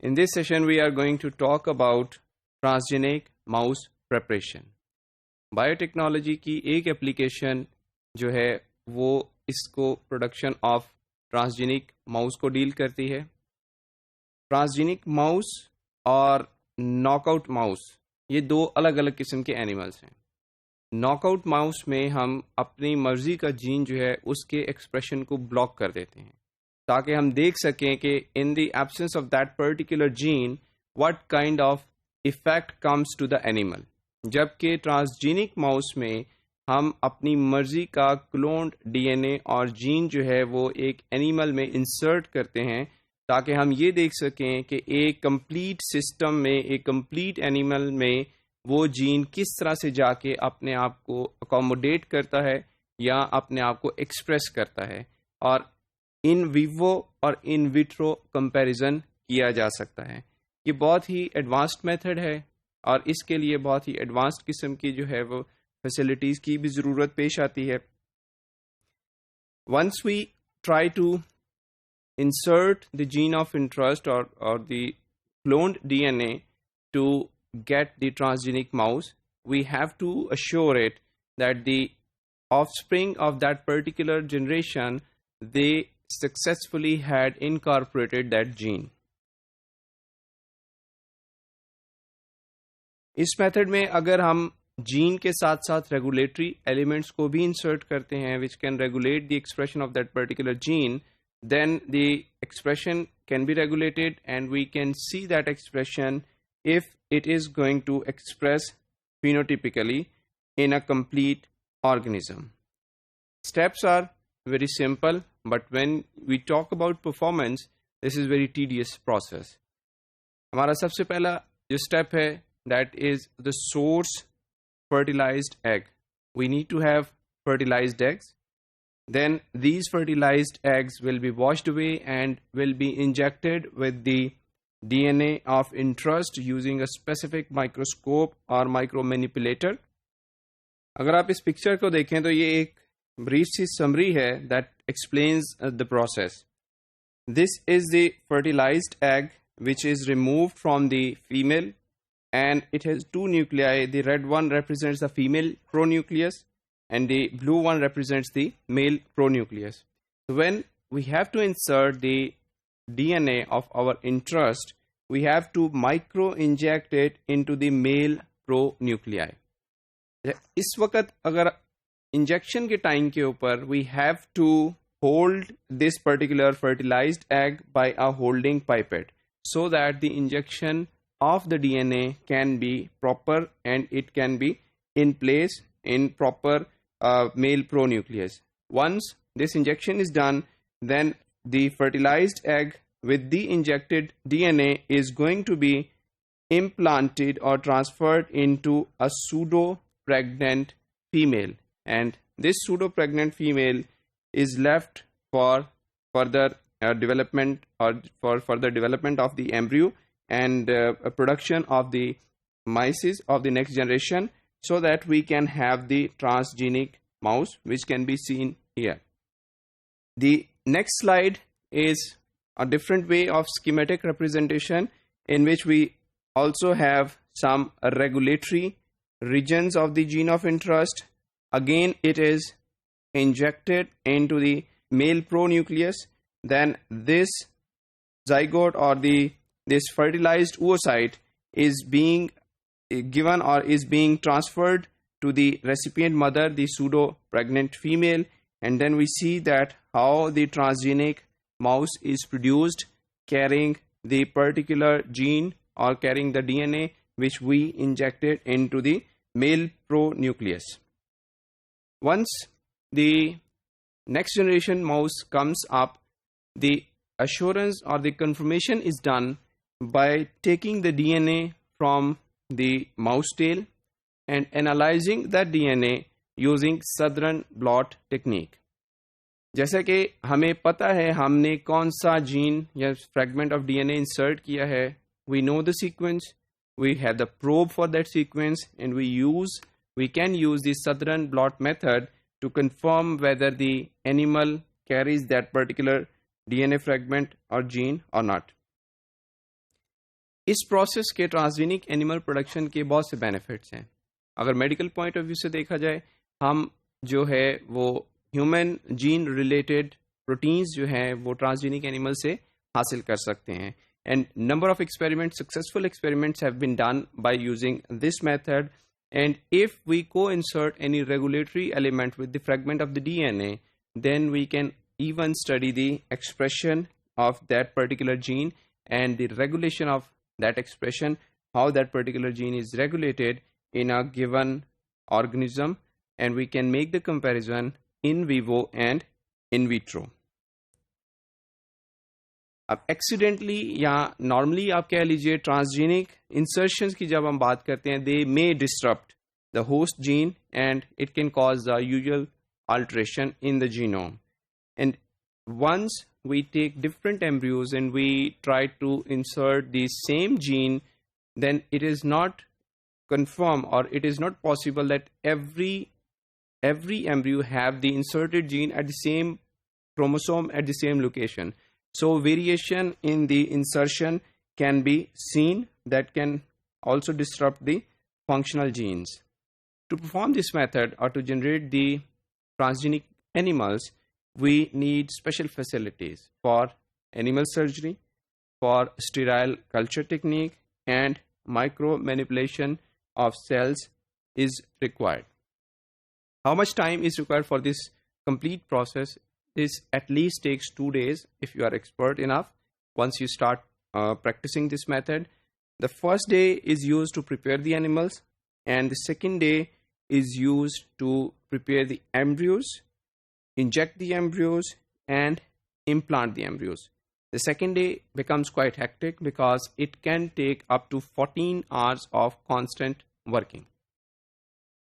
In this session, we are going to talk about transgenic mouse preparation. Biotechnology की एक application जो है वो इसको प्रोडक्शन ऑफ ट्रांसजेनिक माउस को डील करती है. ट्रांसजेनिक माउस और नॉकआउट माउस ये दो अलग अलग किस्म के एनिमल्स हैं. नॉकआउट माउस में हम अपनी मर्जी का जीन जो है उसके एक्सप्रेशन को ब्लॉक कर देते हैं ताकि हम देख सकें कि in the absence of that particular gene what kind of effect comes to the animal. जबकि ट्रांसजेनिक माउस में हम अपनी मर्जी का क्लोन्ड डीएनए और जीन जो है वो एक एनिमल में इंसर्ट करते हैं ताकि हम ये देख सकें कि एक कंप्लीट सिस्टम में, एक कंप्लीट एनिमल में वो जीन किस तरह से जाके अपने आप को अकोमोडेट करता है या अपने आप को एक्सप्रेस करता है, और इन विवो और इन विट्रो कंपैरिजन किया जा सकता है. ये बहुत ही एडवांस्ड मेथड है और इसके लिए बहुत ही एडवांस्ड किस्म की जो है वो फैसिलिटीज़ की भी ज़रूरत पेश आती है. Once we try to insert the gene of interest or the cloned DNA to get the transgenic mouse, we have to assure it that the offspring of that particular generation, they successfully had incorporated that gene. इस method में अगर हम gene के साथ साथ regulatory elements को भी insert करते हैं which can regulate the expression of that particular gene, then the expression can be regulated and we can see that expression if it is going to express phenotypically in a complete organism. Steps are very simple, but when we talk about performance, this is very tedious process. हमारा सबसे पहला जो step है, that is the source fertilized egg. We need to have fertilized eggs. Then these fertilized eggs will be washed away and will be injected with the DNA of interest using a specific microscope or micromanipulator. अगर आप इस picture को देखें तो ये एक brief सी summary है that explains the process. This is the fertilized egg which is removed from the female and it has two nuclei. The red one represents the female pronucleus and the blue one represents the male pronucleus. So when we have to insert the DNA of our interest, we have to micro-inject it into the male pronuclei. इस वक्त अगर injection के time के ऊपर we have to hold this particular fertilized egg by a holding pipette so that the injection of the DNA can be proper and it can be in place in proper male pronucleus. Once this injection is done, then the fertilized egg with the injected DNA is going to be implanted or transferred into a pseudo-pregnant female, and this pseudo-pregnant female is left for further development or for further development of the embryo and production of the mice of the next generation, so that we can have the transgenic mouse which can be seen here. The next slide is a different way of schematic representation in which we also have some regulatory regions of the gene of interest. Again, it is injected into the male pronucleus. Then this zygote or this fertilized oocyte is being given or is being transferred to the recipient mother, the pseudo pregnant female, and then we see that how the transgenic mouse is produced carrying the particular gene or carrying the DNA which we injected into the male pronucleus. Once the next generation mouse comes up, the assurance or the confirmation is done by taking the DNA from the mouse tail and analyzing that DNA using Southern blot technique. जैसे कि हमें पता है हमने कौन सा gene या fragment of DNA insert किया है, we know the sequence, we have the probe for that sequence, and we can use the Southern blot method to confirm whether the animal carries that particular DNA fragment or gene or not. इस process के transgenic animal production के बहुत से benefits हैं। अगर medical point of view से देखा जाए, हम जो है वो ह्यूमन जीन रिलेटेड प्रोटीन्स जो हैं वो ट्रांसजेनिक एनिमल से हासिल कर सकते हैं। And number of experiments, successful experiments have been done by using this method. And if we co-insert any regulatory element with the fragment of the DNA, then we can even study the expression of that particular gene and the regulation of that expression, how that particular gene is regulated in a given organism, and we can make the comparison in vivo and in vitro. अब accidentally या normally आप कह लीजिए transgenic insertions की जब हम बात करते हैं, they may disturb the host gene and it can cause the usual alteration in the genome. And once we take different embryos and we try to insert the same gene, then it is not confirmed or it is not possible that every embryo have the inserted gene at the same chromosome at the same location. So variation in the insertion can be seen that can also disrupt the functional genes. To perform this method or to generate the transgenic animals, we need special facilities for animal surgery, for sterile culture technique, and micro manipulation of cells is required. How much time is required for this complete process? This at least takes 2 days if you are expert enough. Once you start practicing this method, the first day is used to prepare the animals, and the second day is used to prepare the embryos, inject the embryos, and implant the embryos. The second day becomes quite hectic because it can take up to 14 hours of constant working.